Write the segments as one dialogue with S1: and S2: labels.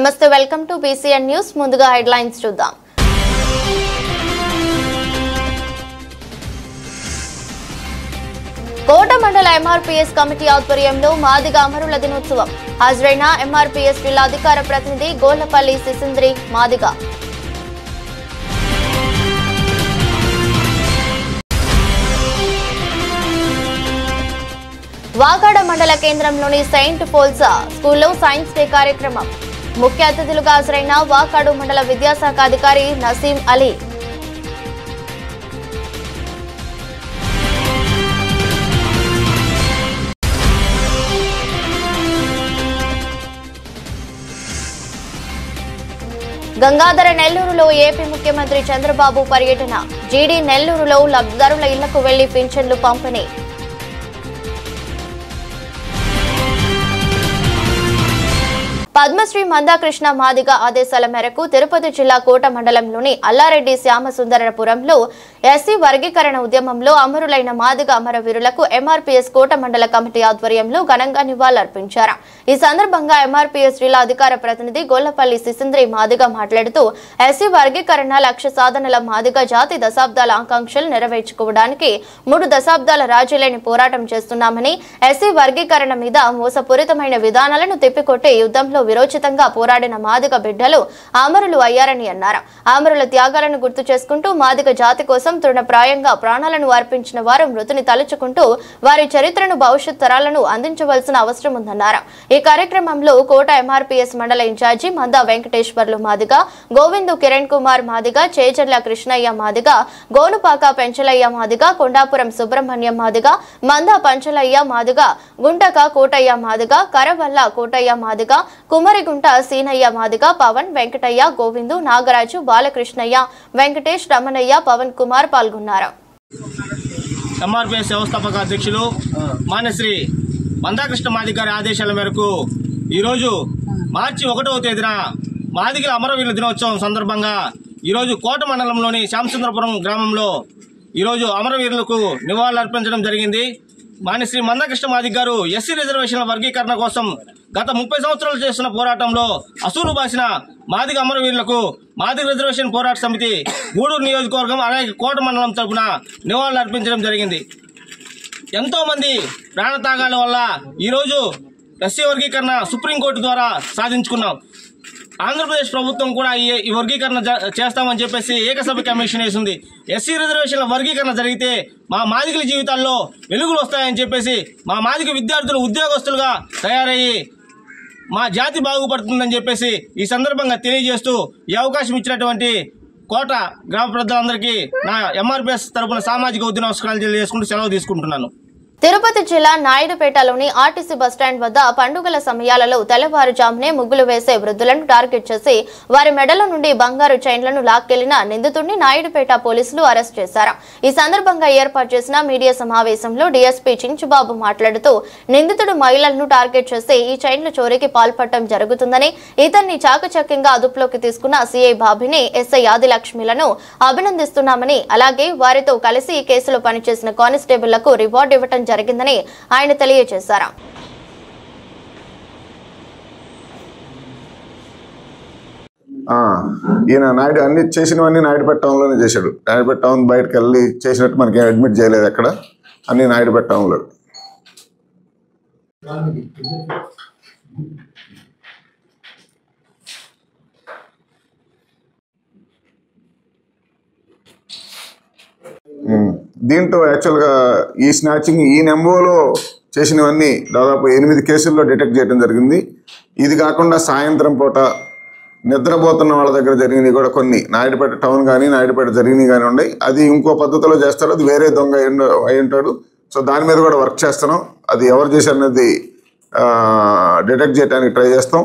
S1: నమస్తే, welcome to BCN news. ముందుగా headlines చూద్దాం. కోట మండల MRPS కమిటీ ఆధ్వర్యంలో మాదిగ అమరుల దినోత్సవం. హాజరైన MRPS జిల్లా అధికార ప్రతినిధి గోళ్లపల్లి సిసింద్రి మాదిగ. వాకాడ మండల కేంద్రంలోని సెయింట్ పోల్సా స్కూల్లో సైన్స్ డే కార్యక్రమం. ముఖ్య అతిథులుగా హాజరైన వాకాడు మండల విద్యాశాఖ అధికారి నసీం అలీ. గంగాధర నెల్లూరులో ఏపీ ముఖ్యమంత్రి చంద్రబాబు పర్యటన. జీడీ నెల్లూరులో లబ్ధిదారుల ఇళ్లకు వెళ్లి పింఛన్లు పంపిణీ. పద్మశ్రీ మందాకృష్ణ మాదిగ ఆదేశాల మేరకు తిరుపతి జిల్లా కోట మండలంలోని అల్లారెడ్డి శ్యామసుందరపురంలో ఎస్సీ వర్గీకరణ ఉద్యమంలో అమరులైన మాదిగ అమరవీరులకు MRPS కోట మండల కమిటీ ఆధ్వర్యంలో ఘనంగా నివాళులర్పించారు. ఈ సందర్భంగా MRPS జిల్లా అధికార ప్రతినిధి గోళ్లపల్లి సిసింద్రి మాదిగ మాట్లాడుతూ ఎస్సీ వర్గీకరణ లక్ష్య సాధనల మాదిగ జాతి దశాబ్దాల ఆకాంక్షలు నెరవేర్చుకోవడానికి 3 దశాబ్దాల రాజీలేని పోరాటం చేస్తున్నామని, ఎస్సీ వర్గీకరణ మీద మోసపూరితమైన విధానాలను తిప్పికొట్టి యుద్ధంలో విరోచితంగా పోరాడిన మాదిగ బిడ్డలు అమరులు అయ్యారని అన్నారు. అమరుల త్యాగాలను గుర్తు చేసుకుంటూ మాదిగ జాతి కోసం తృణప్రాయంగా ప్రాణాలను అర్పించిన వారు మృతిని తలుచుకుంటూ వారి చరిత్రను భవిష్యత్ తరాలను అందించవలసిన అవసరం ఉందన్నారు. ఈ కార్యక్రమంలో కోట MRPS మండల ఇన్ఛార్జి మందా వెంకటేశ్వర్లు మాదిగ, గోవిందు కిరణ్ కుమార్ మాదిగ, చేజర్ల కృష్ణయ్య మాదిగ, గోనుపాక పెంచలయ్య మాదిగ, కొండాపురం సుబ్రహ్మణ్యం మాదిగ, మందా పంచలయ్య మాదిగ, గుంటక కోటయ్య మాదిగ, కరవల్ల కోటయ్య మాదిగ, కుమరిగుంట సీనయ్య మాదిగ, పవన్, వెంకటయ్య, గోవిందు, నాగరాజు, బాలకృష్ణయ్య, వెంకటేష్, రమణయ్య, పవన్ కుమార్ పాల్గొన్నారు.
S2: MRPS వ్యవస్థాపక అధ్యక్షులు మాన్యశ్రీ మందాకృష్ణ మాదిగ గారి ఆదేశాల మేరకు ఈరోజు మార్చి 1వ తేదీన మాదిగల అమరవీరుల దినోత్సవం సందర్భంగా ఈరోజు కోట మండలంలోని శ్యామసుందరపురం గ్రామంలో ఈరోజు అమరవీరులకు నివాళులర్పించడం జరిగింది. మాన్యశ్రీ మందాకృష్ణ మాదిగ గారు ఎస్సీ రిజర్వేషన్ల వర్గీకరణ కోసం గత 30 సంవత్సరాలు చేస్తున్న పోరాటంలో అసూలు బాసిన మాదిగ అమరవీరులకు మాదిగ రిజర్వేషన్ పోరాట సమితి గూడూరు నియోజకవర్గం అలాగే కోట మండలం తరఫున నివాళులు అర్పించడం జరిగింది. ఎంతో మంది ప్రాణత్యాగాల వల్ల ఈరోజు ఎస్సీ వర్గీకరణ సుప్రీంకోర్టు ద్వారా సాధించుకున్నాం. ఆంధ్రప్రదేశ్ ప్రభుత్వం కూడా ఈ వర్గీకరణ చేస్తామని చెప్పేసి ఏకసభ్య కమిషన్ వేసింది. ఎస్సీ రిజర్వేషన్ల వర్గీకరణ జరిగితే మా మాదిగల జీవితాల్లో వెలుగులు వస్తాయని చెప్పేసి మా మాదిగ విద్యార్థులు ఉద్యోగస్తులుగా తయారయ్యి మా జాతి బాగుపడుతుందని చెప్పేసి ఈ సందర్భంగా తెలియజేస్తూ ఈ అవకాశం ఇచ్చినటువంటి కోట గ్రామ ప్రజలందరికీ నా MRPS తరపున సామాజిక నమస్కారాలు తెలియజేసుకుంటూ సెలవు తీసుకుంటున్నాను.
S1: తిరుపతి జిల్లా నాయుడుపేటలోని ఆర్టీసీ బస్టాండ్ వద్ద పండుగల సమయాలలో తెల్లవారుజామునే ముగ్గులు వేసే వృద్ధులను టార్గెట్ చేసి వారి మెడల నుండి బంగారు చైన్లను లాక్కెళ్లిన నిందితుడిని నాయుడుపేట పోలీసులు అరెస్ట్ చేశారు. ఈ సందర్భంగా ఏర్పాటు చేసిన మీడియా సమావేశంలో డీఎస్పీ చించుబాబు మాట్లాడుతూ నిందితుడు మహిళలను టార్గెట్ చేసి ఈ చైన్ల చోరీకి పాల్పడటం జరుగుతుందని, ఇతన్ని చాకచక్యంగా అదుపులోకి తీసుకున్న సిఐ బాబిని, ఎస్ఐ ఆదిలక్ష్మిలను అభినందిస్తున్నామని, అలాగే వారితో కలిసి ఈ కేసులో పనిచేసిన కానిస్టేబుళ్లకు రివార్డు ఇవ్వటం జరిగిందని ఆయన తెలియజేశారు.
S3: ఈయన నాయుడు అన్ని చేసినవన్నీ నాయుడుపేట టౌన్లోనే చేశాడు. నాయుడుపేట టౌన్ బయటకు వెళ్ళి చేసినట్టు మనకి అడ్మిట్ చేయలేదు. అక్కడ అన్ని నాయుడుపేట టౌన్లో. దీంట్లో యాక్చువల్గా ఈ స్నాచింగ్ ఈ నెంబోలో చేసినవన్నీ దాదాపు 8 కేసుల్లో డిటెక్ట్ చేయడం జరిగింది. ఇది కాకుండా సాయంత్రం పూట నిద్రపోతున్న వాళ్ళ దగ్గర జరిగినవి కూడా కొన్ని నాయుడుపేట టౌన్ కానీ నాయుడుపేట జరిగినవి కానీ ఉన్నాయి. అది ఇంకో పద్ధతిలో చేస్తారు, అది వేరే దొంగ అయి ఉంటాడు. సో దాని మీద కూడా వర్క్ చేస్తున్నాం. అది ఎవరు చేశారనేది డిటెక్ట్ చేయడానికి ట్రై చేస్తాం.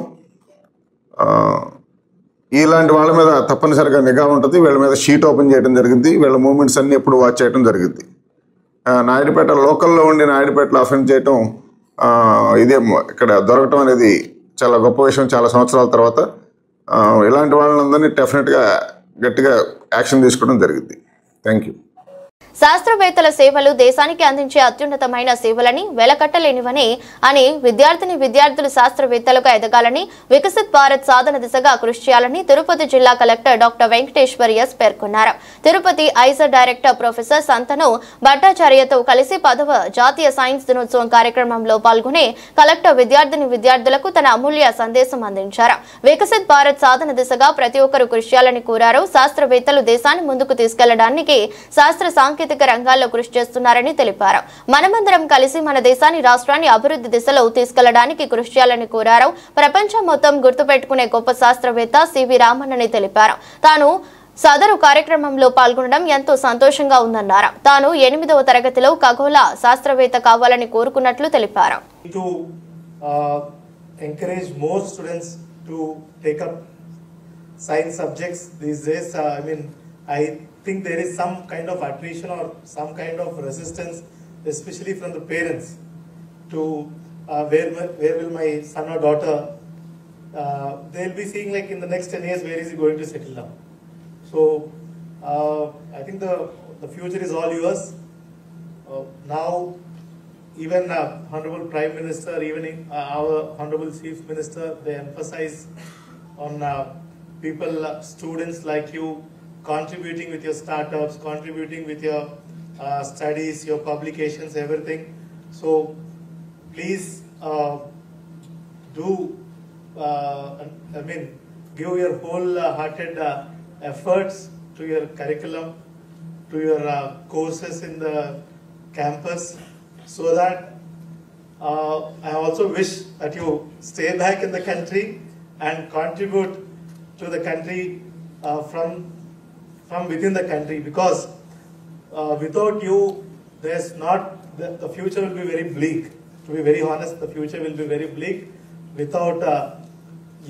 S3: ఇలాంటి వాళ్ళ మీద తప్పనిసరిగా నిఘా ఉంటుంది. వీళ్ళ మీద షీట్ ఓపెన్ చేయడం జరిగింది. వీళ్ళ మూమెంట్స్ అన్నీ ఎప్పుడు వాచ్ చేయడం జరిగింది. నాయుడుపేట లోకల్లో ఉండి నాయుడుపేటలో అఫెండ్ చేయటం ఇదే ఇక్కడ దొరకటం అనేది చాలా గొప్ప విషయం. చాలా సంవత్సరాల తర్వాత ఇలాంటి వాళ్ళందరినీ డెఫినెట్గా గట్టిగా యాక్షన్ తీసుకోవడం జరిగింది. Thank you.
S1: శాస్త్రవేత్తల సేవలు దేశానికి అందించే అత్యున్నతమైన సేవలని వెలకట్టలేనివని అని విద్యార్థులు శాస్త్రవేత్తలుగా ఎదగాలని వికసిత్ భారత్ సాధన దిశగా కృషి చేయాలని తిరుపతి జిల్లా కలెక్టర్ డాక్టర్ వెంకటేశ్వర్ ఎస్ పేర్కొన్నారు. తిరుపతి ఐజర్ డైరెక్టర్ ప్రొఫెసర్ సంతను భట్టాచార్యతో కలిసి 10వ జాతీయ సైన్స్ దినోత్సవం కార్యక్రమంలో పాల్గొని కలెక్టర్ విద్యార్థులకు తన అమూల్య సందేశం అందించారు. వికసిత్ భారత్ సాధన దిశగా ప్రతి ఒక్కరూ కృషి చేయాలని కోరారు. శాస్త్రవేత్తలు దేశాన్ని ముందుకు తీసుకెళ్లడానికి శాస్త్ర సాంకేతిక రంగాల్లో కృషి చేస్తున్నారని తెలిపారు. మనమందరం కలిసి మన దేశాన్ని రాష్ట్రాన్ని అభివృద్ధి దిశలో తీసుకెళ్లడానికి కృషి చేయాలని కోరారు. ప్రపంచం మొత్తం గుర్తుపెట్టుకునే గొప్ప శాస్త్రవేత్త సివి రామన్ తెలిపారు. తాను సదరు కార్యక్రమంలో పాల్గొనడం ఎంతో సంతోషంగా ఉందన్నారు. తాను 8వ తరగతిలో ఖగోళ శాస్త్రవేత్త కావాలని కోరుకున్నట్లు తెలిపారు.
S4: Encourage more students to take up science subjects these days. I think there is some kind of attrition or some kind of resistance, especially from the parents, to where will my son or daughter, they'll be seeing like in the next 10 years where is he going to settle down. So I think the future is all yours. Now even Honorable Prime Minister, even our Honorable Chief Minister, they emphasize on people, students like you, contributing with your startups, contributing with your studies, your publications, everything. So please give your whole-hearted efforts to your curriculum, to your courses in the campus, so that I also wish that you stay back in the country and contribute to the country from within the country, because without you, there's not the future will be very bleak. To be very honest, the future will be very bleak without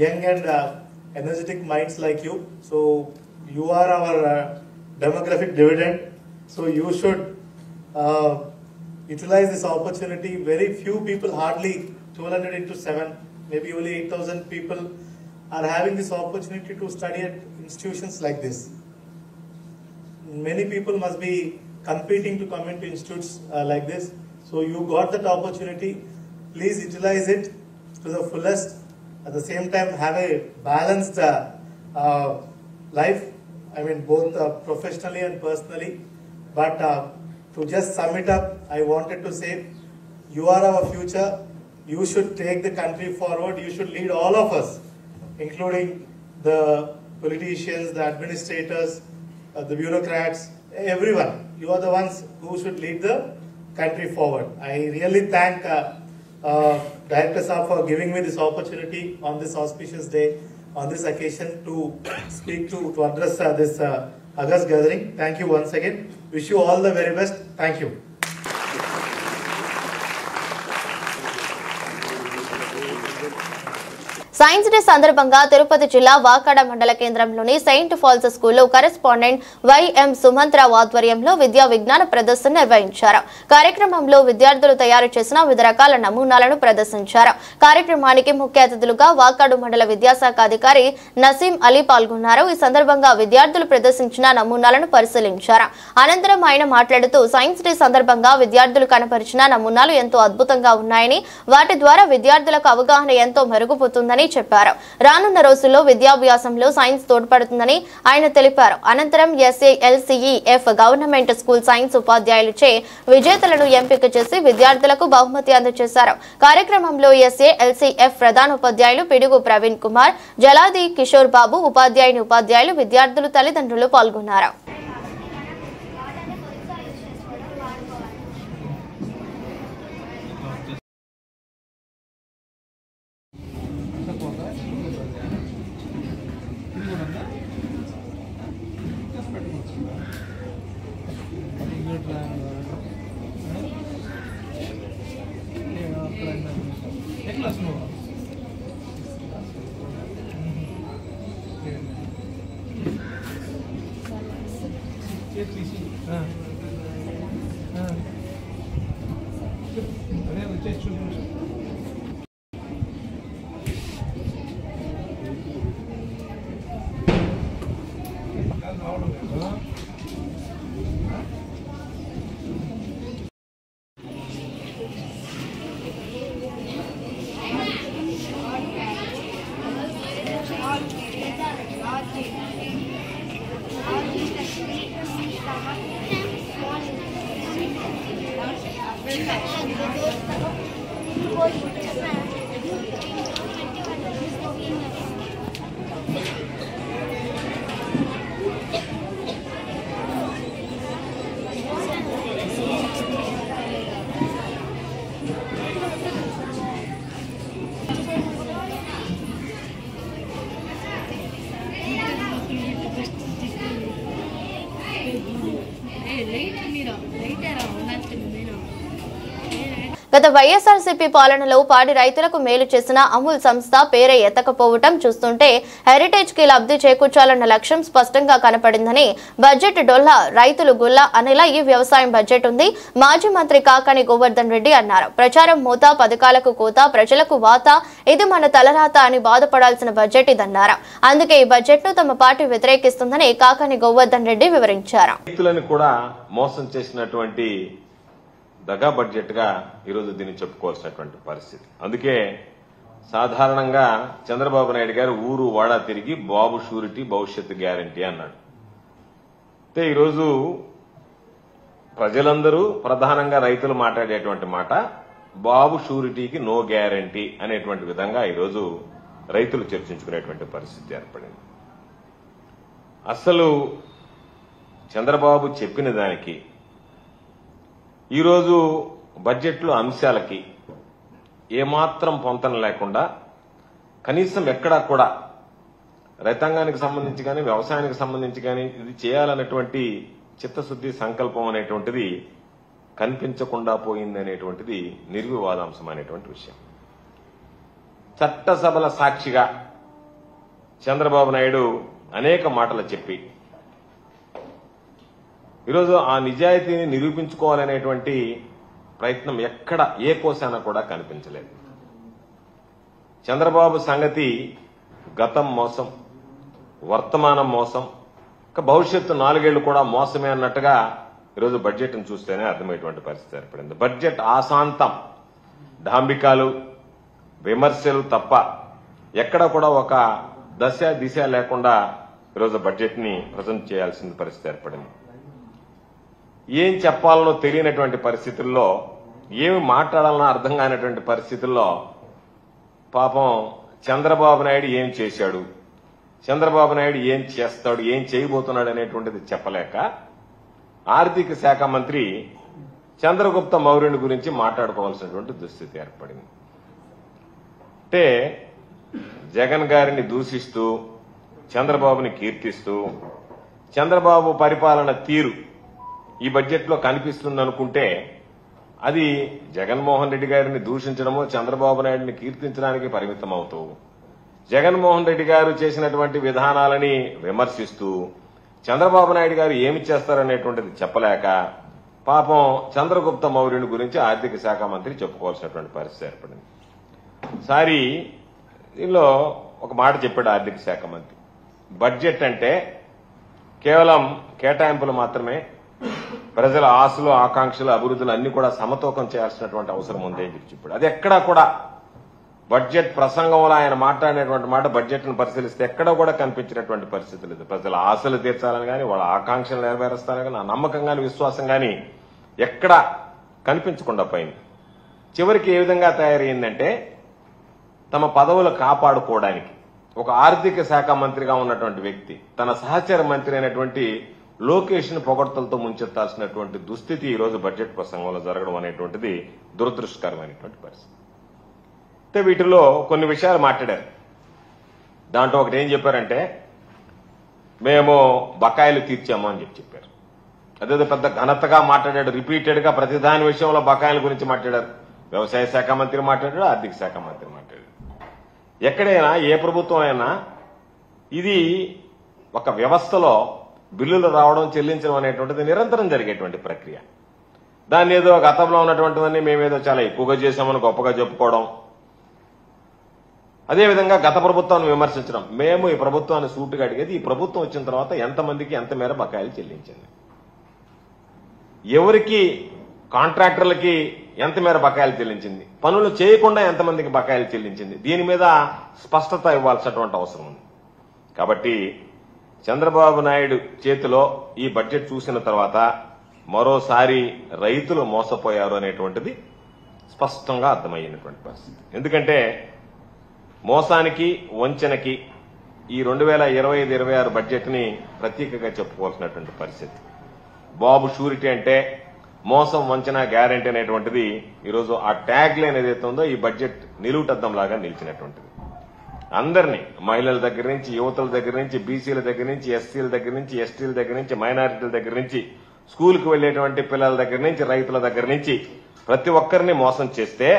S4: young and energetic minds like you. So you are our demographic dividend. So you should utilize this opportunity. Very few people, hardly 200 into 7, maybe only 8,000 people are having this opportunity to study at institutions like this. Many people must be competing to come into institutes like this. So you got that opportunity. Please utilize it to the fullest. At the same time, have a balanced life. Both professionally and personally. But to just sum it up, I wanted to say, you are our future. You should take the country forward. You should lead all of us, including the politicians, the administrators, the bureaucrats, everyone. You are the ones who should lead the country forward. I really thank Director Saab for giving me this opportunity on this auspicious day, on this occasion, to speak to address this August gathering. Thank you once again. Wish you all the very best. Thank you.
S1: Science day సందర్భంగా తిరుపతి జిల్లా వాకాడ మండల కేంద్రంలోని Saint falls స్కూల్లో correspondent YM సుమంత్రావు ఆధ్వర్యంలో విద్యా విజ్ఞాన ప్రదర్శన నిర్వహించారు. కార్యక్రమంలో విద్యార్థులు తయారు చేసిన వివిధ రకాల నమూనాలను ప్రదర్శించారు. కార్యక్రమానికి ముఖ్య అతిథులుగా వాకాడు మండల విద్యాశాఖ అధికారి నసీం అలీ పాల్గొన్నారు. ఈ సందర్భంగా విద్యార్థులు ప్రదర్శించిన నమూనాలను పరిశీలించారు. అనంతరం ఆయన మాట్లాడుతూ సైన్స్ డే సందర్భంగా విద్యార్థులు కనపరిచిన నమూనాలు ఎంతో అద్భుతంగా ఉన్నాయని, వాటి ద్వారా విద్యార్థులకు అవగాహన ఎంతో మెరుగుపోతుందని చెప్పారు. రానున్న రోజుల్లో విద్యాభ్యాసంలో సైన్స్ తోడ్పడుతుందని ఆయన తెలిపారు. అనంతరం SALCEF గవర్నమెంట్ స్కూల్ సైన్స్ ఉపాధ్యాయులచే విజేతలను ఎంపిక చేసి విద్యార్థులకు బహుమతి అందజేశారు. కార్యక్రమంలో SALCF ప్రధాన ఉపాధ్యాయులు పిడుగు ప్రవీణ్ కుమార్, జలాది కిషోర్ బాబు, ఉపాధ్యాయులు, విద్యార్థులు, తల్లిదండ్రులు పాల్గొన్నారు. గత వైఎస్ఆర్సీపీ పాలనలో పాడి రైతులకు మేలు చేసిన అమూల్ సంస్థ పేరే ఎత్తకపోవటం చూస్తుంటే హెరిటేజ్ కి లబ్ధి చేకూర్చాలన్న లక్ష్యం స్పష్టంగా కనపడిందని బడ్జెట్ డొల్లా రైతులు గుల్లా అనేలా ఈ వ్యవసాయం బడ్జెట్ ఉంది మాజీ మంత్రి కాకాని గోవర్ధన్ రెడ్డి అన్నారు. ప్రచారం మూత, పథకాలకు కోత, ప్రజలకు వాత, ఇది మన తలరాత అని బాధపడాల్సిన బడ్జెట్ ఇదన్నారు. అందుకే ఈ బడ్జెట్ ను తమ పార్టీ వ్యతిరేకిస్తుందని కాకాని గోవర్ధన్ రెడ్డి వివరించారు.
S5: రైతులను కూడా మోసం చేసినటువంటి దగా బడ్జెట్ గా ఈరోజు దీన్ని చెప్పుకోవాల్సినటువంటి పరిస్థితి. అందుకే సాధారణంగా చంద్రబాబు నాయుడు గారు ఊరు వాడా తిరిగి బాబు షూరిటీ భవిష్యత్తు గ్యారంటీ అన్నాడు. అయితే ఈరోజు ప్రజలందరూ ప్రధానంగా రైతులు మాట్లాడేటువంటి మాట బాబు షూరిటీకి నో గ్యారంటీ అనేటువంటి విధంగా ఈరోజు రైతులు చర్చించుకునేటువంటి పరిస్థితి ఏర్పడింది. అసలు చంద్రబాబు చెప్పిన దానికి ఈరోజు బడ్జెట్లో అంశాలకి ఏమాత్రం పొంతన లేకుండా కనీసం ఎక్కడా కూడా రైతాంగానికి సంబంధించి కానీ వ్యవసాయానికి సంబంధించి కానీ ఇది చేయాలనేటువంటి చిత్తశుద్ది సంకల్పం అనేటువంటిది కనిపించకుండా పోయిందనేటువంటిది నిర్వివాదాంశమైనటువంటి విషయం. చట్టసభల సాక్షిగా చంద్రబాబు నాయుడు అనేక మాటలు చెప్పి ఈరోజు ఆ నిజాయితీని నిరూపించుకోవాలనేటువంటి ప్రయత్నం ఎక్కడ ఏ కోశాన కూడా కనిపించలేదు. చంద్రబాబు సంగతి గతం మోసం, వర్తమానం మోసం, భవిష్యత్తు 4 ఏళ్లు కూడా మోసమే అన్నట్టుగా ఈరోజు బడ్జెట్ ను చూస్తేనే అర్థమయ్యేటువంటి పరిస్థితి ఏర్పడింది. బడ్జెట్ ఆశాంతం డాంబికాలు, విమర్శలు తప్ప ఎక్కడ కూడా ఒక దశ దిశ లేకుండా ఈరోజు బడ్జెట్ ని ప్రజెంట్ చేయాల్సిన పరిస్థితి ఏర్పడింది. ఏం చెప్పాలనో తెలియనటువంటి పరిస్థితుల్లో, ఏమి మాట్లాడాలనో అర్థం కానటువంటి పరిస్థితుల్లో పాపం చంద్రబాబు నాయుడు ఏం చేశాడు, చంద్రబాబు నాయుడు ఏం చేస్తాడు, ఏం చేయబోతున్నాడు అనేటువంటిది చెప్పలేక ఆర్థిక శాఖ మంత్రి చంద్రగుప్త మౌర్యుని గురించి మాట్లాడుకోవాల్సినటువంటి దుస్థితి ఏర్పడింది. అంటే జగన్ గారిని దూషిస్తూ, చంద్రబాబుని కీర్తిస్తూ, చంద్రబాబు పరిపాలన తీరు ఈ బడ్జెట్ లో కనిపిస్తుందనుకుంటే అది జగన్మోహన్ రెడ్డి గారిని దూషించడమో చంద్రబాబు నాయుడిని కీర్తించడానికి పరిమితం అవుతూ, జగన్మోహన్ రెడ్డి గారు చేసినటువంటి విధానాలని విమర్శిస్తూ చంద్రబాబు నాయుడు గారు ఏమి చేస్తారనేటువంటిది చెప్పలేక పాపం చంద్రగుప్త మౌర్యుని గురించి ఆర్థిక శాఖ మంత్రి చెప్పుకోవాల్సినటువంటి పరిస్థితి ఏర్పడింది. సారి దీనిలో ఒక మాట చెప్పాడు ఆర్థిక శాఖ మంత్రి, బడ్జెట్ అంటే కేవలం కేటాయింపులు మాత్రమే, ప్రజల ఆశలు, ఆకాంక్షలు, అభివృద్ధులు అన్ని కూడా సమతూకం చేయాల్సినటువంటి అవసరం ఉంది అని చెప్పాడు. అది ఎక్కడా కూడా బడ్జెట్ ప్రసంగంలో ఆయన మాట్లాడినటువంటి మాట బడ్జెట్ ను పరిశీలిస్తే ఎక్కడా కూడా కనిపించినటువంటి పరిస్థితి లేదు. ప్రజల ఆశలు తీర్చాలని కానీ, వాళ్ళ ఆకాంక్షలు నెరవేరుస్తారని కానీ, ఆ నమ్మకం కానీ, విశ్వాసం కానీ ఎక్కడా కనిపించకుండా పోయింది. చివరికి ఏ విధంగా తయారైందంటే తమ పదవులు కాపాడుకోవడానికి ఒక ఆర్థిక శాఖ మంత్రిగా ఉన్నటువంటి వ్యక్తి తన సహచర మంత్రి అయినటువంటి లోకేష్ ను పొగడ్తలతో ముంచెత్తాల్సినటువంటి దుస్థితి ఈ రోజు బడ్జెట్ ప్రసంగంలో జరగడం అనేటువంటిది దురదృష్టకరమైనటువంటి పరిస్థితి. అయితే వీటిలో కొన్ని విషయాలు మాట్లాడారు. దాంట్లో ఒకటి ఏం చెప్పారంటే మేము బకాయిలు తీర్చాము అని చెప్పారు. అదేదో పెద్ద ఘనతగా మాట్లాడాడు. రిపీటెడ్ గా ప్రతిదాని విషయంలో బకాయిల గురించి మాట్లాడారు. వ్యవసాయ శాఖ మంత్రి మాట్లాడాడు, ఆర్థిక శాఖ మంత్రి మాట్లాడాడు. ఎక్కడైనా ఏ ప్రభుత్వం అయినా ఇది ఒక వ్యవస్థలో బిల్లులు రావడం, చెల్లించడం అనేటువంటిది నిరంతరం జరిగేటువంటి ప్రక్రియ. దాన్ని ఏదో గతంలో ఉన్నటువంటివన్నీ మేమేదో చాలా ఎక్కువగా చేశామని గొప్పగా చెప్పుకోవడం, అదేవిధంగా గత ప్రభుత్వాన్ని విమర్శించడం. మేము ఈ ప్రభుత్వాన్ని సూటుగా అడిగేది ఈ ప్రభుత్వం వచ్చిన తర్వాత ఎంతమందికి ఎంత మేర బకాయిలు చెల్లించింది, ఎవరికి కాంట్రాక్టర్లకి ఎంత మేర బకాయిలు చెల్లించింది, పనులు చేయకుండా ఎంతమందికి బకాయిలు చెల్లించింది, దీని మీద స్పష్టత ఇవ్వాల్సినటువంటి అవసరం ఉంది. కాబట్టి చంద్రబాబు నాయుడు చేతిలో ఈ బడ్జెట్ చూసిన తర్వాత మరోసారి రైతులు మోసపోయారు అనేటువంటిది స్పష్టంగా అర్థమయ్యినటువంటి పరిస్థితి. ఎందుకంటే మోసానికి వంచనకి ఈ 2025-26 బడ్జెట్ ని ప్రత్యేకంగా చెప్పుకోవాల్సినటువంటి పరిస్థితి. బాబు షూరిటీ అంటే మోసం వంచన గ్యారెంటీ అనేటువంటిది ఈరోజు ఆ ట్యాగ్ లైన్ ఏదైతే ఉందో ఈ బడ్జెట్ నిలువుటద్దం లాగా నిలిచినటువంటిది. అందరినీ మహిళల దగ్గర నుంచి, యువతల దగ్గర నుంచి, బీసీల దగ్గర నుంచి, ఎస్సీల దగ్గర నుంచి, ఎస్టీల దగ్గర నుంచి, మైనారిటీల దగ్గర నుంచి, స్కూల్కి వెళ్లేటువంటి పిల్లల దగ్గర నుంచి, రైతుల దగ్గర నుంచి ప్రతి ఒక్కరిని మోసం చేస్తే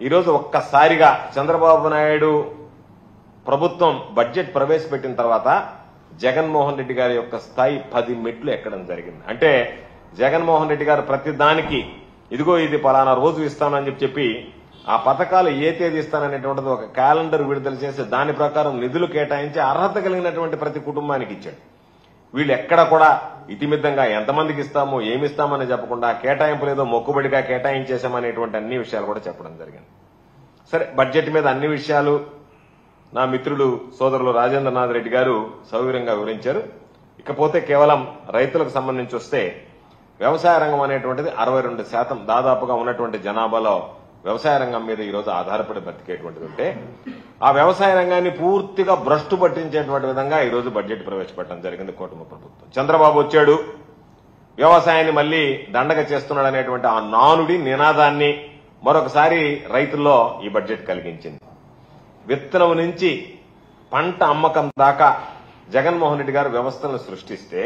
S5: ఈరోజు ఒక్కసారిగా చంద్రబాబు నాయుడు ప్రభుత్వం బడ్జెట్ ప్రవేశపెట్టిన తర్వాత జగన్మోహన్ రెడ్డి గారి యొక్క స్థాయి 10 మెట్లు ఎక్కడం జరిగింది. అంటే జగన్మోహన్ రెడ్డి గారు ప్రతి దానికి ఇదిగో ఇది పలానా రోజు ఇస్తానని చెప్పి ఆ పథకాలు ఏ తేదీ ఇస్తాననేటువంటిది ఒక క్యాలెండర్ విడుదల చేసి దాని ప్రకారం నిధులు కేటాయించి అర్హత కలిగినటువంటి ప్రతి కుటుంబానికి ఇచ్చాడు. వీళ్ళు ఎక్కడ కూడా ఇతిమిద్దంగా ఎంతమందికి ఇస్తామో ఏమిస్తామని చెప్పకుండా కేటాయింపులు ఏదో మొక్కుబడిగా కేటాయించేశామనేటువంటి అన్ని విషయాలు కూడా చెప్పడం జరిగింది. సరే, బడ్జెట్ మీద అన్ని విషయాలు నా మిత్రులు సోదరులు రాజేంద్రనాథ్ రెడ్డి గారు సౌకర్యంగా వివరించారు. ఇకపోతే కేవలం రైతులకు సంబంధించి వస్తే వ్యవసాయ రంగం అనేటువంటిది 62% దాదాపుగా ఉన్నటువంటి జనాభాలో వ్యవసాయ రంగం మీద ఈరోజు ఆధారపడి బతికేటువంటిది ఉంటే ఆ వ్యవసాయ రంగాన్ని పూర్తిగా భ్రష్టు పట్టించేటువంటి విధంగా ఈరోజు బడ్జెట్ ప్రవేశపెట్టడం జరిగింది కూటమి ప్రభుత్వం. చంద్రబాబు వచ్చాడు, వ్యవసాయాన్ని మళ్లీ దండగ చేస్తున్నాడు అనేటువంటి ఆ నానుడి నినాదాన్ని మరొకసారి రైతుల్లో ఈ బడ్జెట్ కలిగించింది. విత్తనం నుంచి పంట అమ్మకం దాకా జగన్మోహన్ రెడ్డి గారు వ్యవస్థలను సృష్టిస్తే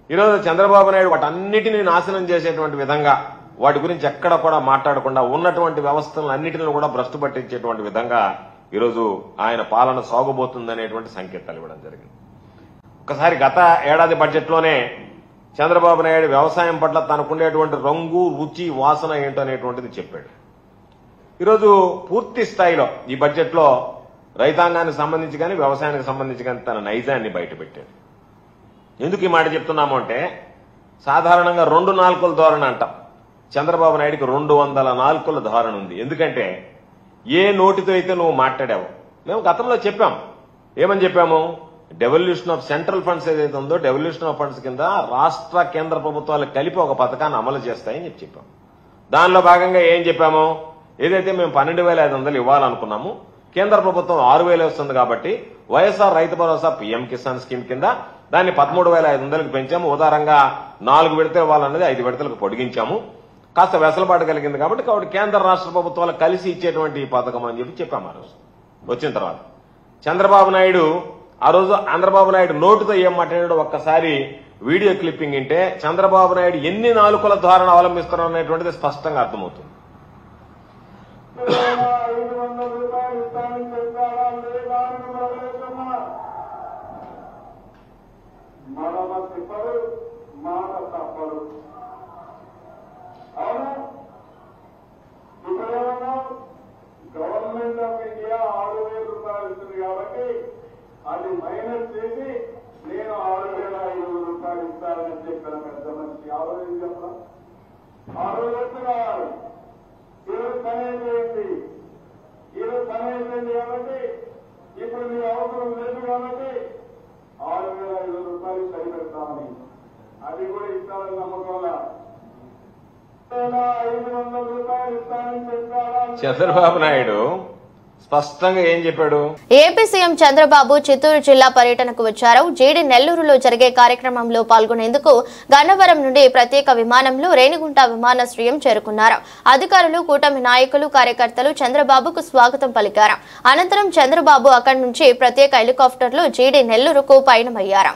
S5: ఈరోజు చంద్రబాబు నాయుడు వాటన్నిటినీ నాశనం చేసేటువంటి విధంగా వాటి గురించి ఎక్కడ కూడా మాట్లాడకుండా ఉన్నటువంటి వ్యవస్థలను అన్నిటిని కూడా భ్రష్టు పట్టించేటువంటి విధంగా ఈరోజు ఆయన పాలన సాగుబోతుందనేటువంటి సంకేతాలు ఇవ్వడం జరిగింది. ఒకసారి గత ఏడాది బడ్జెట్లోనే చంద్రబాబు నాయుడు వ్యవసాయం పట్ల తనకుండేటువంటి రంగు, రుచి, వాసన ఏంటనేటువంటిది చెప్పాడు. ఈరోజు పూర్తి స్థాయిలో ఈ బడ్జెట్లో రైతాంగానికి సంబంధించి కానీ వ్యవసాయానికి సంబంధించి కానీ తన నైజాన్ని బయటపెట్టాడు. ఎందుకు ఈ మాట చెప్తున్నాము అంటే సాధారణంగా 2 నాలుకల ధోరణి అంటాం. చంద్రబాబు నాయుడికి 200 నాలుకల ధోరణి ఉంది. ఎందుకంటే ఏ నోటితో అయితే నువ్వు మాట్లాడావు, మేము గతంలో చెప్పాం. ఏమని చెప్పాము? డెవల్యూషన్ ఆఫ్ సెంట్రల్ ఫండ్స్ ఏదైతే ఉందో డెవల్యూషన్ ఆఫ్ ఫండ్స్ కింద రాష్ట్ర కేంద్ర ప్రభుత్వాలు కలిపి ఒక పథకాన్ని అమలు చేస్తాయని చెప్పాం. దానిలో భాగంగా ఏం చెప్పాము? ఏదైతే మేము 12,500 ఇవ్వాలనుకున్నాము, కేంద్ర ప్రభుత్వం 6,000 వస్తుంది కాబట్టి వైఎస్ఆర్ రైతు భరోసా పీఎం కిసాన్ స్కీమ్ కింద దాన్ని 13,500కి పెంచాము. ఉదారంగా 4 విడతలు ఇవ్వాలన్నది 5 విడతలకు పొడిగించాము. కాస్త వెసలుబాటు కలిగింది కాబట్టి కేంద్ర రాష్ట్ర ప్రభుత్వాలు కలిసి ఇచ్చేటువంటి ఈ పథకం అని చెప్పాము. ఆ రోజు వచ్చిన తర్వాత చంద్రబాబు నాయుడు ఆ రోజు ఆంధ్రబాబు నాయుడు నోటుతో ఏం మాట్లాడాడో ఒక్కసారి వీడియో క్లిప్పింగ్ వింటే చంద్రబాబు నాయుడు ఎన్ని నాలుకల ధోరణి అవలంబిస్తున్నారు అనేటువంటిది స్పష్టంగా అర్థమవుతుంది.
S6: మాట తప్పదు. అవును, ఇప్పుడేమన్నా గవర్నమెంట్ ఆఫ్ ఇండియా 6,000 రూపాయలు ఇస్తుంది కాబట్టి అది మైనస్ చేసి నేను 6,500 రూపాయలు ఇస్తానని చెప్పిన పెద్ద మనిషి ఆలోచన చెప్పడం 6,000 కావాలి. ఈరోజు పని అయిపోయింది. ఈరోజు పని అయిపోయింది కాబట్టి ఇప్పుడు మీ అవసరం లేదు కాబట్టి 6,500 రూపాయలు సరిపెడతామని అది కూడా ఇస్తామని నమ్మకంలా 500 రూపాయలు ఇస్తామని చెప్పారా?
S5: చంద్రబాబు నాయుడు స్పష్టంగా ఏం చెప్పాడు?
S1: ఏపీ సీఎం చంద్రబాబు చిత్తూరు జిల్లా పర్యటనకు వచ్చారు. జీడి నెల్లూరులో జరిగే కార్యక్రమంలో పాల్గొనేందుకు గన్నవరం నుండి ప్రత్యేక విమానంలో రేణిగుంట విమానాశ్రయం చేరుకున్నారు. అధికారులు, కూటమి నాయకులు, కార్యకర్తలు చంద్రబాబుకు స్వాగతం పలికారు. అనంతరం చంద్రబాబు అక్కడి నుంచి ప్రత్యేక హెలికాప్టర్లో జీడి నెల్లూరుకు పయనమయ్యారు.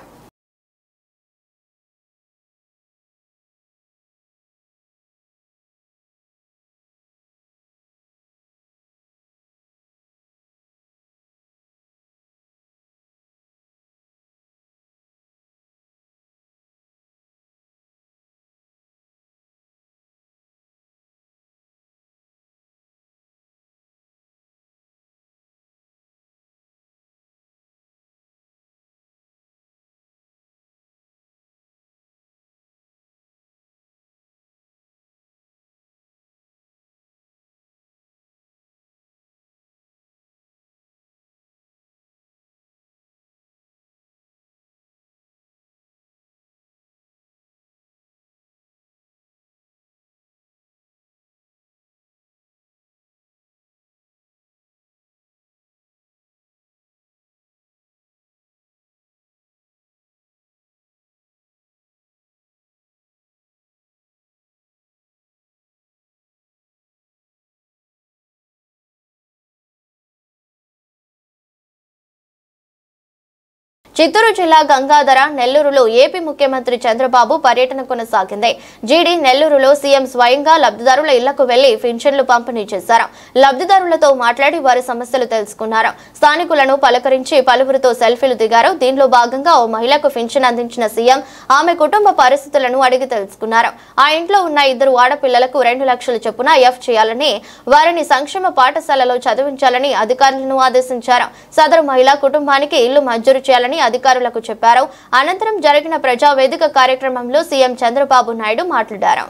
S1: చిత్తూరు జిల్లా గంగాధర నెల్లూరులో ఏపీ ముఖ్యమంత్రి చంద్రబాబు పర్యటన కొనసాగింది. జీడీ నెల్లూరులో సీఎం స్వయంగా లబ్ధిదారుల ఇళ్లకు వెళ్లి పింఛన్లు పంపిణీ చేశారు. లబ్ధిదారులతో మాట్లాడి వారి సమస్యలు తెలుసుకున్నారు. స్థానికులను పలకరించి పలువురితో సెల్ఫీలు దిగారు. దీనిలో భాగంగా ఓ మహిళకు పింఛన్ అందించిన సీఎం ఆమె కుటుంబ పరిస్థితులను అడిగి తెలుసుకున్నారు. ఆ ఇంట్లో ఉన్న 2 ఆడపిల్లలకు 2 లక్షల చొప్పున ఎఫ్ చేయాలని, వారిని సంక్షేమ పాఠశాలలో చదివించాలని అధికారులను ఆదేశించారు. సదరు మహిళా కుటుంబానికి ఇల్లు మంజూరు చేయాలని అధికారులకు చెప్పారు. అనంతరం జరిగిన ప్రజావేదిక కార్యక్రమంలో సీఎం చంద్రబాబు నాయుడు మాట్లాడారు.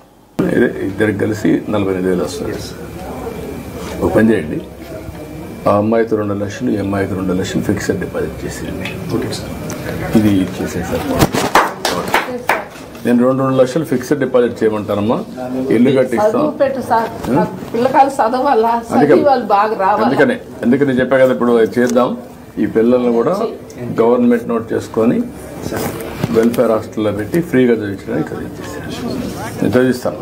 S7: ఇద్దరికి కలిసి 45,000 వస్తుంది. ఒక పని చేయండి, ఆ అమ్మాయితో 2 లక్షలు, ఈ అమ్మాయితో 2 లక్షలు ఫిక్స్డ్ డిపాజిట్ చేసేయండి. ఇది చేసేసారు. నేను 2 లక్షలు ఫిక్స్డ్ డిపాజిట్ చేయమంటానమ్మా. ఇల్లు కట్టిస్తాం. అందుకని చెప్పా కదా, ఇప్పుడు చేద్దాం. ఈ పిల్లల్ని కూడా గవర్నమెంట్ నోట్ చేసుకొని వెల్ఫేర్ హాస్టల్లో పెట్టి ఫ్రీగా చదివించడానికి చదివిస్తాను.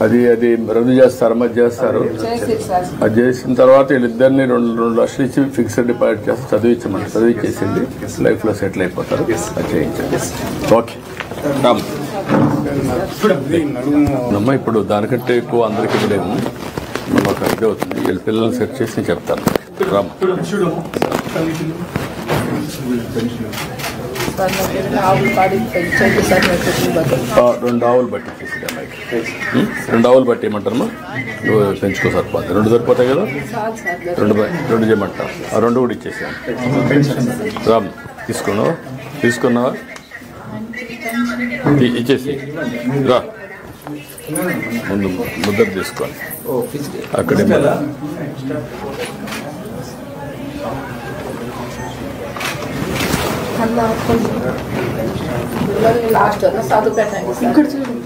S7: అది రద్దు చేస్తారు, మధ్య చేస్తారు. అది చేసిన తర్వాత వీళ్ళిద్దరిని 2 లక్షలు ఇచ్చి ఫిక్స్డ్ డిపాజిట్ చేస్తే చదివించేసింది. లైఫ్ లో సెటిల్ అయిపోతారు. అది చేయించండి. ఓకే అమ్మా, ఇప్పుడు దానికంటే ఎక్కువ అందరికి ఇవ్వలేము. మనం ఒక ఇది అవుతుంది. వీళ్ళ పిల్లల్ని సెట్ చేసి చెప్తాను. రామ్
S8: 2
S7: ఆవులు బట్టి చేసేది అమ్మాయికి. 2 ఆవులు బట్టి ఏమంటారమ్మా? నువ్వు పెంచుకో, సరిపోతుంది. 2 సరిపోతాయి కదా, 2 చేయమంటా. ఆ 2 కూడా ఇచ్చేసాను. రామ్ తీసుకున్నావా? ఇచ్చేసి రా, ముందు ముద్ర తీసుకోండి. అక్కడే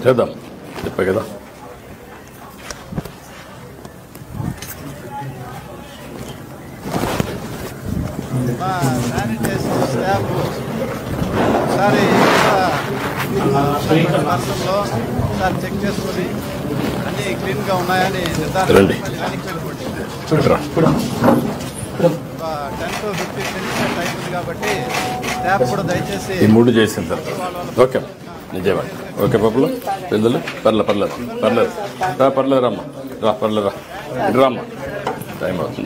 S7: చేద్దాం, చెప్పా కదా.
S9: చెక్ చేసుకుని అన్ని క్లీన్ గా ఉన్నాయని
S7: రండి.
S9: 10 to 15 minutes అయిపోయింది కాబట్టి స్టాఫ్ కూడా దయచేసి
S7: ఈ 3 చేసిన తర్వాత ఓకే నిజమే. ఓకే పప్పులు పెద్దలు పర్లేదు రమ్మా రామ్మా.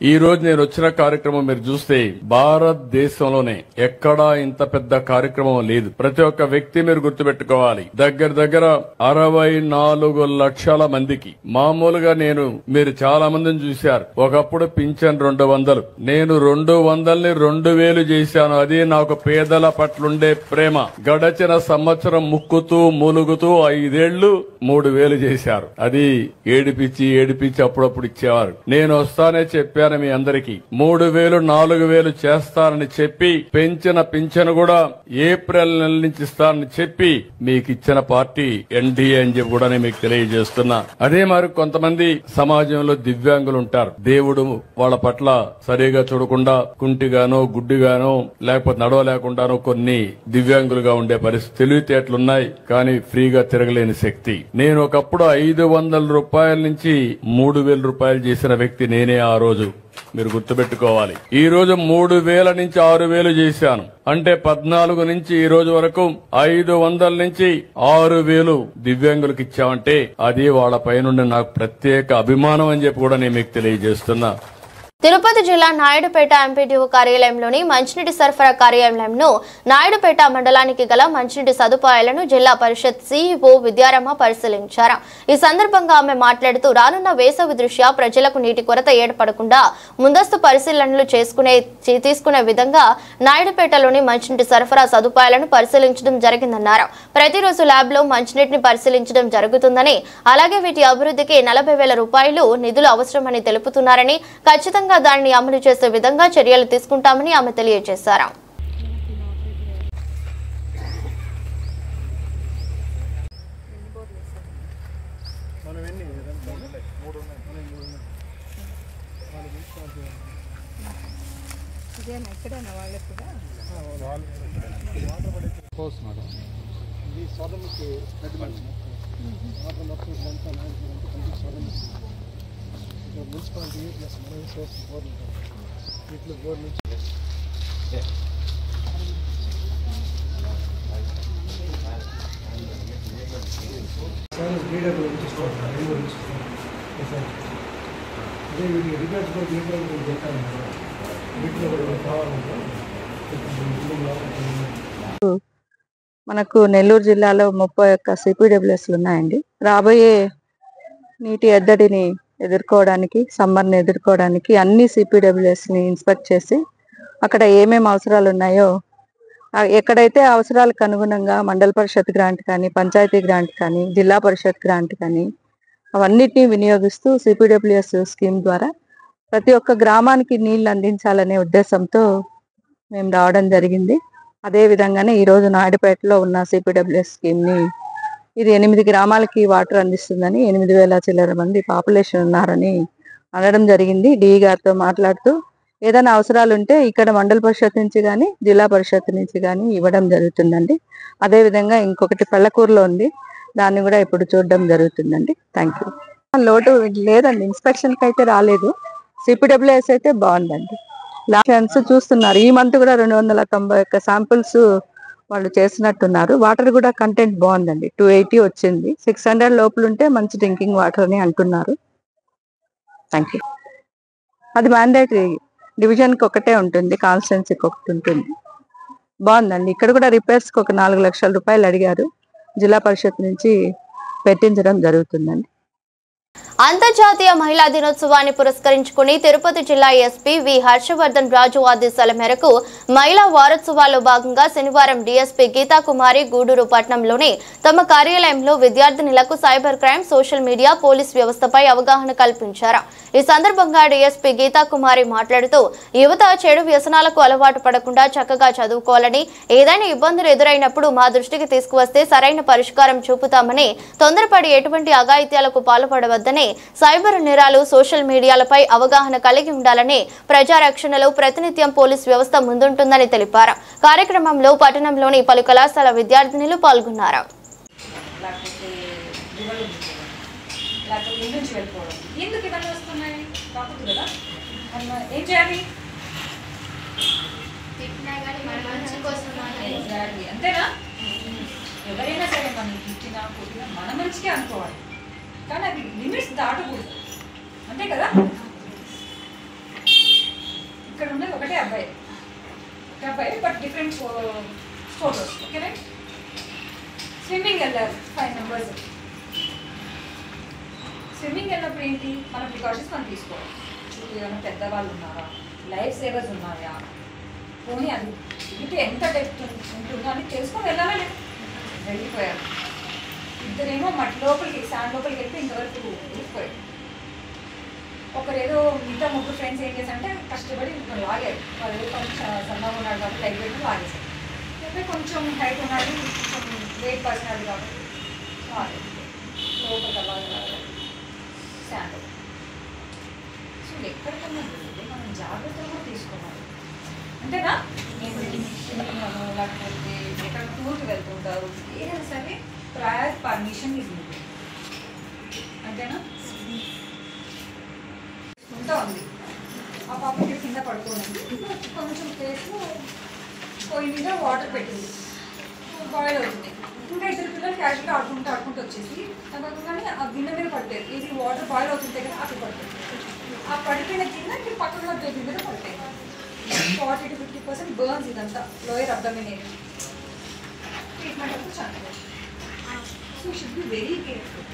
S7: ఈ రోజు నేను వచ్చిన కార్యక్రమం మీరు చూస్తే భారతదేశంలోనే ఎక్కడా ఇంత పెద్ద కార్యక్రమం లేదు. ప్రతి ఒక్క వ్యక్తి మీరు గుర్తుపెట్టుకోవాలి, దగ్గర 64 లక్షల మందికి. మామూలుగా మీరు చాలా మందిని చూశారు. ఒకప్పుడు పింఛన్ 200, నేను 200ని 2000 చేశాను. అది నాకు పేదల పట్లుండే ప్రేమ. గడచిన సంవత్సరం ముక్కుతూ మూలుగుతూ 5 ఏళ్లు 3000 చేశారు. అది ఏడిపించి అప్పుడప్పుడు ఇచ్చేవారు. నేను వస్తానే చెప్పాను మీ అందరికీ 3000 4000 చేస్తానని చెప్పి, పెంచిన పింఛను కూడా ఏప్రిల్ నెల నుంచి ఇస్తానని చెప్పి మీకు ఇచ్చిన పార్టీ ఎన్డీఏ అని చెప్పి కూడా మీకు తెలియజేస్తున్నా. అదే మరి కొంతమంది సమాజంలో దివ్యాంగులు ఉంటారు. దేవుడు వాళ్ళ పట్ల సరిగా చూడకుండా కుంటిగానో గుడ్డిగానో లేకపోతే నడవలేకుండానో కొన్ని దివ్యాంగులుగా ఉండే పరిస్థితి. తెలివితేటలున్నాయి కానీ ఫ్రీగా తిరగలేని శక్తి. నేను ఒకప్పుడు 500 రూపాయల నుంచి 3000 రూపాయలు చేసిన వ్యక్తి నేనే. ఆ రోజు మీరు గుర్తుపెట్టుకోవాలి. ఈ రోజు 3000 నుంచి 6000 చేశాను. అంటే 14 నుంచి ఈ రోజు వరకు 500 నుంచి 6000 దివ్యాంగులకు ఇచ్చామంటే అది వాళ్ళ పైనుండి నాకు ప్రత్యేక అభిమానం అని చెప్పి కూడా నేను మీకు తెలియజేస్తున్నా.
S1: తిరుపతి జిల్లా నాయుడుపేట ఎంపీడీఓ కార్యాలయంలోని మంచినీటి సరఫరా కార్యాలయంను నాయుడుపేట మండలానికి గల మంచినీటి సదుపాయాలను జిల్లా పరిషత్ సీఈఓ విద్యారమ్మ పరిశీలించారు. ఈ సందర్భంగా ఆమె మాట్లాడుతూ రానున్న వేసవి దృష్ట్యా ప్రజలకు నీటి కొరత ఏర్పడకుండా ముందస్తు పరిశీలనలు తీసుకునే విధంగా నాయుడుపేటలోని మంచినీటి సరఫరా సదుపాయాలను పరిశీలించడం జరిగిందన్నారు. ప్రతిరోజు ల్యాబ్ లో మంచినీటిని పరిశీలించడం జరుగుతుందని, అలాగే వీటి అభివృద్ధికి 40,000 రూపాయలు నిధులు అవసరమని తెలుపుతున్నారని, ఖచ్చితంగా దానిని అమలు చేసే విధంగా చర్యలు తీసుకుంటామని ఆమె తెలియజేశారు.
S9: ఇది సోదముకి నది మంచి వాటర్ మొత్తం ఇదంతా నాయకులంతా కంప్లీట్ సోదముకి మున్సిపాలిటీ ప్లస్ మన సోర్స్ బోర్డు ఉంటుంది వీటిలో బోర్డు నుంచి లీడర్ అదే వీటికి రికార్డ్స్ కూడా లీడర్ చెప్పాను వీటిలో కూడా కావాలంటే
S8: మనకు నెల్లూరు జిల్లాలో 31 సిపిడబ్ల్యూఎస్లు ఉన్నాయండి. రాబోయే నీటి ఎద్దడిని ఎదుర్కోవడానికి, సమ్మర్ని ఎదుర్కోవడానికి అన్ని సిపిడబ్ల్యూఎస్ని ఇన్స్పెక్ట్ చేసి అక్కడ ఏమేమి అవసరాలు ఉన్నాయో ఎక్కడైతే అవసరాలకు అనుగుణంగా మండల పరిషత్ గ్రాంట్ కానీ, పంచాయతీ గ్రాంట్ కానీ, జిల్లా పరిషత్ గ్రాంట్ కానీ అవన్నిటిని వినియోగిస్తూ సిపిడబ్ల్యూఎస్ స్కీమ్ ద్వారా ప్రతి ఒక్క గ్రామానికి నీళ్లు అందించాలనే ఉద్దేశంతో మేము రావడం జరిగింది. అదే విధంగానే ఈరోజు నాయుడుపేటలో ఉన్న సిపిడబ్ల్యూఎస్ స్కీమ్ని ఇది 8 గ్రామాలకి వాటర్ అందిస్తుందని 8,000 చిల్లర మంది పాపులేషన్ ఉన్నారని అనడం జరిగింది. డిఈ గారితో మాట్లాడుతూ ఏదైనా అవసరాలు ఉంటే ఇక్కడ మండల పరిషత్ నుంచి కానీ, జిల్లా పరిషత్ నుంచి కానీ ఇవ్వడం జరుగుతుందండి. అదేవిధంగా ఇంకొకటి పల్లకూరులో ఉంది, దాన్ని కూడా ఇప్పుడు చూడడం జరుగుతుందండి. Thank you. లోటు లేదండి, ఇన్స్పెక్షన్కి అయితే రాలేదు. సిపిడబ్ల్యూఎస్ అయితే బాగుందండి. లాస్ట్ చూస్తున్నారు, ఈ మంత్ కూడా 291 శాంపుల్స్ వాళ్ళు చేసినట్టున్నారు. వాటర్ కూడా కంటెంట్ బాగుందండి, 280 వచ్చింది. 600 లోపల ఉంటే మంచి డ్రింకింగ్ వాటర్ అని అంటున్నారు. Thank you. అది మ్యాండేటరీ, డివిజన్కి ఒకటే ఉంటుంది, కాన్స్టిట్యున్సీకి ఒకటి ఉంటుంది. బాగుందండి. ఇక్కడ కూడా రిపేర్స్కి ఒక 4 లక్షల రూపాయలు అడిగారు, జిల్లా పరిషత్ నుంచి పెట్టించడం జరుగుతుందండి.
S1: అంతర్జాతీయ మహిళా దినోత్సవాన్ని పురస్కరించుకుని తిరుపతి జిల్లా ఎస్పీ వి హర్షవర్ధన్ రాజు ఆదేశాల మేరకు మహిళా వారోత్సవాల్లో భాగంగా శనివారం డీఎస్పీ గీతాకుమారి గూడూరు పట్టణంలోని తమ కార్యాలయంలో విద్యార్థినులకు cyber crime, social media, police వ్యవస్థపై అవగాహన కల్పించారు. ఈ సందర్భంగా డీఎస్పీ గీతాకుమారి మాట్లాడుతూ యువత చెడు వ్యసనాలకు అలవాటు పడకుండా చక్కగా చదువుకోవాలని, ఏదైనా ఇబ్బందులు ఎదురైనప్పుడు మా దృష్టికి తీసుకువస్తే సరైన పరిష్కారం చూపుతామని, తొందరపడి ఎటువంటి అఘాయిత్యాలకు పాల్పడవద్దని, సైబర్ నేరాలు, సోషల్ మీడియాలపై అవగాహన కలిగి ఉండాలని, ప్రజారక్షణలో ప్రతినిత్యం పోలీస్ వ్యవస్థ ముందుంటుందని తెలిపారు. కార్యక్రమంలో పట్టణంలోని పలు కళాశాల విద్యార్థినులు పాల్గొన్నారు.
S10: ఎవరైనా సరే మనం తిట్టినా కొట్టినా మన మంచిగా అనుకోవాలి, కానీ అది లిమిట్స్ దాటకూడదు, అంతే కదా. ఇక్కడ ఉన్నది ఒకటే అబ్బాయి, but different photos. Okay right. Swimming వెళ్ళారు 5 మెంబర్స్. స్విమ్మింగ్ వెళ్ళినప్పుడు ఏంటి, మన ప్రికాషన్స్ మనం తీసుకోవాలి. చుట్టూ ఏమైనా పెద్దవాళ్ళు ఉన్నారా, లైఫ్ సేవర్స్ ఉన్నాయా, పోనీ అది ఇది ఎంత డెప్త్ ఉంటుందో అని తెలుసుకొని వెళ్ళాలా లేదు. వెళ్ళిపోయారు. ఇద్దరేమో మట్టి లోపలికి, శాండ్ లోపలికి వెళ్తే ఇంతవరకు వెళ్ళిపోయారు. ఒకరేదో మిగతా 3 ఫ్రెండ్స్ ఏం చేశారంటే కష్టపడి లాగారు. వాళ్ళు కొంచెం సన్నగా ఉన్నాడు కాబట్టి లైట్ పెట్టి లాగేశారు. లేకపోతే కొంచెం హైట్ ఉన్నాడు, కొంచెం వెయిట్ పర్సనాడు కాబట్టి లోపలికి అలాగే శాండ్. సో ఎక్కడికన్నా వెళ్తే మనం జాగ్రత్తగా కూడా తీసుకోవాలి, అంతేనా. లేకపోతే ఎక్కడ టూర్కి వెళ్తుంటారు, ఏదైనా సరే ప్రయర్ పర్మిషన్ ఇవ్వండి, అంతేనా. ఉంటా ఉంది ఆ పాపకి కింద పడుకోనండి, కొంచెం ప్లేస్లో పొయ్యి మీద వాటర్ పెట్టింది, బాయిల్ అవుతుంది. ఇంకా 2 పిల్లలు క్యాజువల్గా ఆడుకుంటూ వచ్చేసి కానీ ఆ గిన్నె మీద పడతారు. ఇది వాటర్ బాయిల్ అవుతుంటే కదా అక్కడ పడుతుంది. ఆ పడిపోయిన గిన్నె మీరు పక్కన బేబీ మీద పడతాయి. 40 to 50% బర్న్స్ ఇదంతా లోయర్ అబ్డమిన్ ఏరియా. ట్రీట్మెంట్ అంతా చాలా. So should be very careful.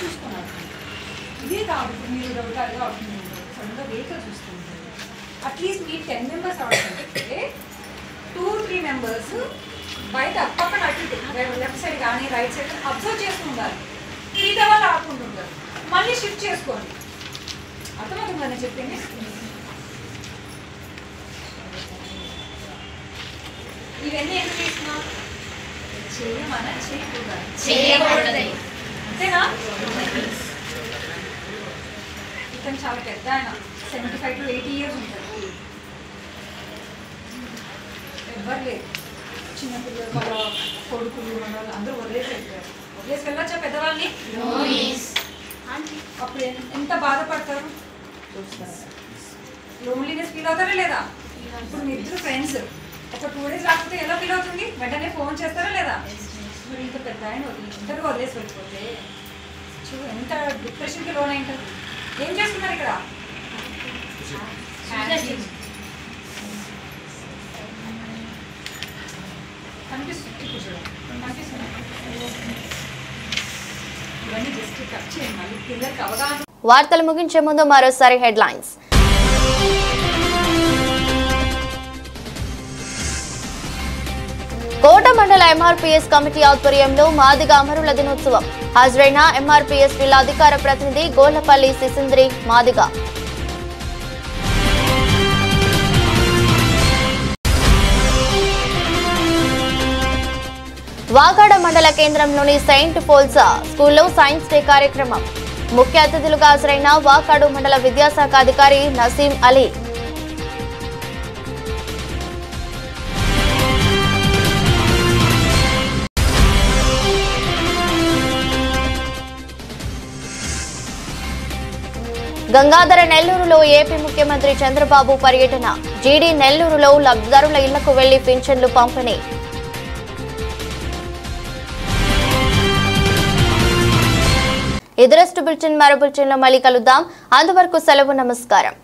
S10: చూసుకున్నారు ఇదే కాబట్టి మీరు రౌటాలుగా అవుతుంది, సడన్గా వెహికల్ చూసుకుంటారు. అట్లీస్ట్ మీ 10 మెంబర్స్ ఆడుతుంటే 2-3 మెంబర్స్ బయట పక్కన అటు లెఫ్ట్ సైడ్ కానీ రైట్ సైడ్ అబ్జర్వ్ చేస్తూ ఉండాలి. మిగతా వాళ్ళు ఆడుకుంటుంటారు, మళ్ళీ షిఫ్ట్ చేసుకోండి. అర్థమవుతుంది అని చెప్పింది. ఇవన్నీ ఎందుకు చేసినా చేయమన్నా చేయకూడదు, అంతేనా. ఇతను చాలా పెద్ద ఆయన, 75 to 80 years ఉంటారు. ఎవ్వరు లేదు, చిన్నపిల్లలు వాళ్ళ కొడుకులు మనవాళ్ళు అందరూ వదిలేసి వెళ్ళిపోయారు. వదిలేసి వెళ్ళొచ్చా పెద్దవాళ్ళని? అప్పుడు ఎంత బాధపడతారు? లోన్లీనెస్ ఫీల్ అవుతారా లేదా? ఇప్పుడు మీ ఇద్దరు ఫ్రెండ్స్ ఒక 2 days రాకపోతే ఎలా ఫీల్ అవుతుంది? వెంటనే ఫోన్ చేస్తారా లేదా? మరి ఇంత పెద్ద ఆయన ఇంటర్గా వదిలేసి వెళ్ళిపోతే ఎంత డిప్రెషన్కి లోన్ అయింటారు. ఏం చేస్తున్నారు ఇక్కడ? కనిపిస్తుంది ఇప్పుడు చూడండి, కనిపిస్తుంది. ఇవన్నీ జస్ట్ కట్ చేయండి. మళ్ళీ పిల్లలకి అవగాహన.
S1: వార్తలు ముగించే ముందు మరోసారి హెడ్లైన్స్. కోట మండల ఎంఆర్పీఎస్ కమిటీ ఆధ్వర్యంలో మాదిగ అమరుల దినోత్సవం. హాజరైన ఎంఆర్పీఎస్ జిల్లా అధికార ప్రతినిధి గోళ్లపల్లి సిసింద్రి మాదిగ. వాకాడ మండల కేంద్రంలోని సెయింట్ పోల్సా స్కూల్లో సైన్స్ డే కార్యక్రమం. ముఖ్య అతిథులుగా హాజరైన వాకాడు మండల విద్యాశాఖ అధికారి నసీం అలీ. గంగాధర నెల్లూరులో ఏపీ ముఖ్యమంత్రి చంద్రబాబు పర్యటన. జీడీ నెల్లూరులో లబ్ధిదారుల ఇళ్లకు వెళ్లి పింఛన్లు పంపిణీ. ఇదరస్ట్ బులెటిన్ మరో బులెటిన్లో మళ్ళీ కలుద్దాం. అంతవరకు సెలవు. నమస్కారం.